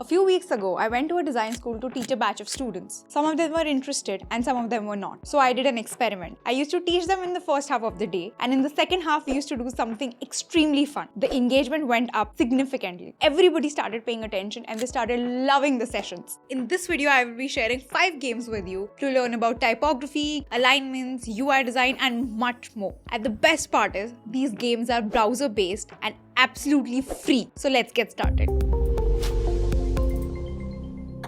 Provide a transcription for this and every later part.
A few weeks ago, I went to a design school to teach a batch of students. Some of them were interested and some of them were not. So I did an experiment. I used to teach them in the first half of the day, and in the second half, we used to do something extremely fun. The engagement went up significantly. Everybody started paying attention and they started loving the sessions. In this video, I will be sharing 5 games with you to learn about typography, alignments, UI design, and much more. And the best part is, these games are browser-based and absolutely free. So let's get started.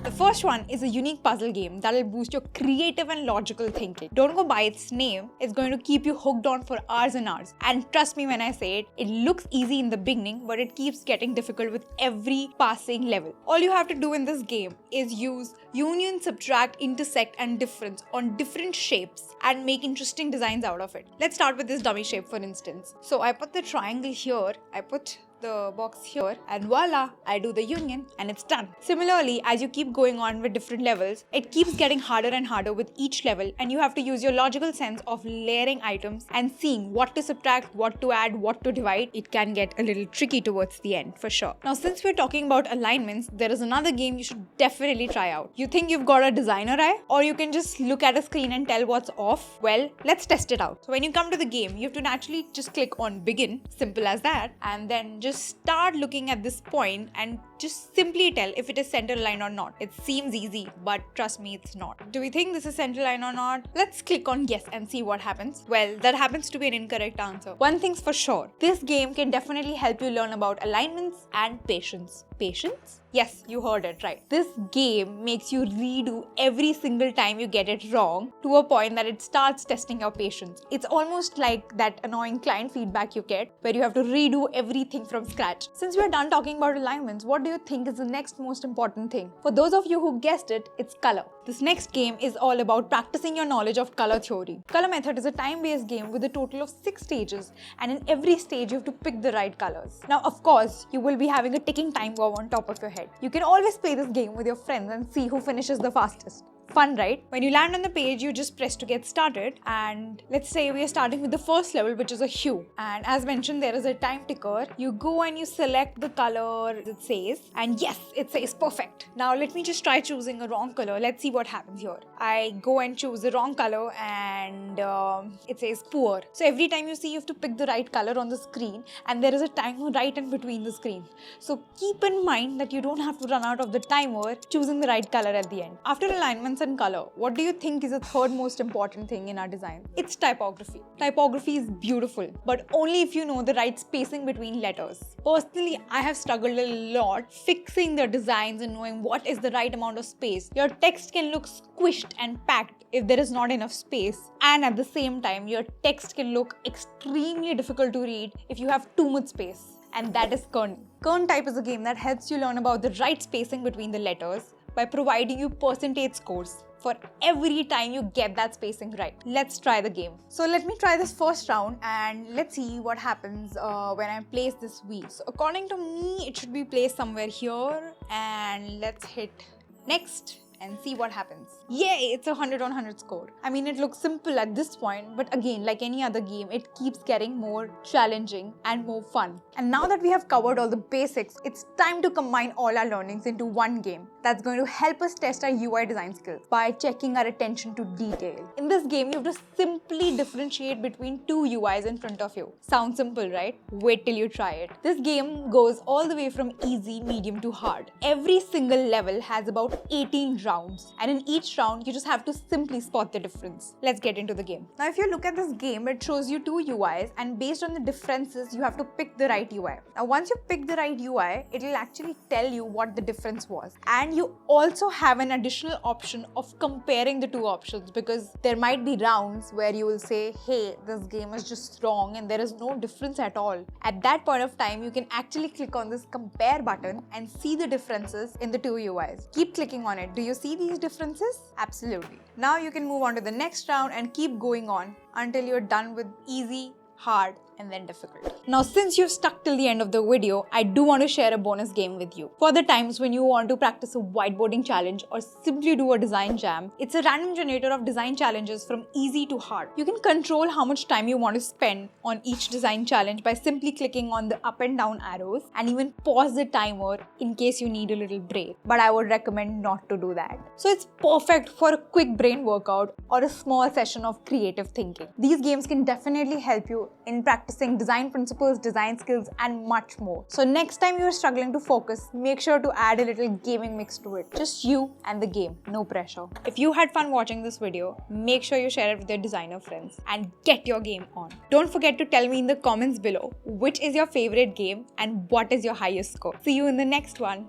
The first one is a unique puzzle game that will boost your creative and logical thinking. Don't go by its name, it's going to keep you hooked on for hours and hours. And trust me when I say it, it looks easy in the beginning, but it keeps getting difficult with every passing level. All you have to do in this game is use union, subtract, intersect, and difference on different shapes and make interesting designs out of it. Let's start with this dummy shape, for instance. So I put the triangle here, I put the box here, and voila, I do the union and it's done. Similarly, as you keep going on with different levels, it keeps getting harder and harder with each level, and you have to use your logical sense of layering items and seeing what to subtract, what to add, what to divide. It can get a little tricky towards the end for sure. Now, since we're talking about alignments, there is another game you should definitely try out. You think you've got a designer eye, or you can just look at a screen and tell what's off? Well, let's test it out. So when you come to the game, you have to naturally just click on begin, simple as that, and then just start looking at this point and just simply tell if it is center line or not. It seems easy, but trust me, it's not. Do we think this is center line or not? Let's click on yes and see what happens. Well, that happens to be an incorrect answer. One thing's for sure, this game can definitely help you learn about alignments and patience. Patience? Yes, you heard it right. This game makes you redo every single time you get it wrong to a point that it starts testing your patience. It's almost like that annoying client feedback you get where you have to redo everything from scratch. Since we're done talking about alignments, what do you think is the next most important thing? For those of you who guessed it, it's color. This next game is all about practicing your knowledge of color theory. Color Method is a time-based game with a total of 6 stages, and in every stage you have to pick the right colors. Now, of course, you will be having a ticking time bomb on top of your head. You can always play this game with your friends and see who finishes the fastest. Fun, right? When you land on the page, you just press to get started, and let's say we are starting with the first level, which is a hue. And as mentioned, there is a time ticker. You go and you select the color it says, and yes, it says perfect. Now let me just try choosing a wrong color. Let's see what happens here. I go and choose the wrong color, and it says poor. So every time you see, you have to pick the right color on the screen, and there is a timer right in between the screen. So keep in mind that you don't have to run out of the timer choosing the right color at the end. After alignments and color, what do you think is the third most important thing in our design? It's typography. Typography is beautiful, but only if you know the right spacing between letters. Personally, I have struggled a lot fixing the designs and knowing what is the right amount of space. Your text can look squished and packed if there is not enough space, and at the same time, your text can look extremely difficult to read if you have too much space, and that is Kern. Kern Type is a game that helps you learn about the right spacing between the letters by providing you percentage scores for every time you get that spacing right. Let's try the game. So let me try this first round and let's see what happens when I place this V. So according to me, it should be placed somewhere here, and let's hit next and see what happens. Yay, it's a 100 on 100 score. I mean, it looks simple at this point, but again, like any other game, it keeps getting more challenging and more fun. And now that we have covered all the basics, it's time to combine all our learnings into one game that's going to help us test our UI design skills by checking our attention to detail. In this game, you have to simply differentiate between 2 UIs in front of you. Sounds simple, right? Wait till you try it. This game goes all the way from easy, medium to hard. Every single level has about 18 rounds, and in each round, you just have to simply spot the difference. Let's get into the game. Now, if you look at this game, it shows you 2 UIs, and based on the differences, you have to pick the right UI. Now, once you pick the right UI, it will actually tell you what the difference was. And you also have an additional option of comparing the 2 options, because there might be rounds where you will say, hey, this game is just wrong and there is no difference at all. At that point of time, you can actually click on this compare button and see the differences in the 2 UIs. Keep clicking on it. Do you see these differences? Absolutely. Now you can move on to the next round and keep going on until you're done with easy, hard, and then difficult. Now, since you've stuck till the end of the video, I do want to share a bonus game with you. For the times when you want to practice a whiteboarding challenge or simply do a design jam, it's a random generator of design challenges from easy to hard. You can control how much time you want to spend on each design challenge by simply clicking on the up and down arrows, and even pause the timer in case you need a little break. But I would recommend not to do that. So it's perfect for a quick brain workout or a small session of creative thinking. These games can definitely help you in practicing design principles, design skills, and much more. So next time you're struggling to focus, make sure to add a little gaming mix to it. Just you and the game, no pressure. If you had fun watching this video, make sure you share it with your designer friends and get your game on. Don't forget to tell me in the comments below which is your favorite game and what is your highest score. See you in the next one.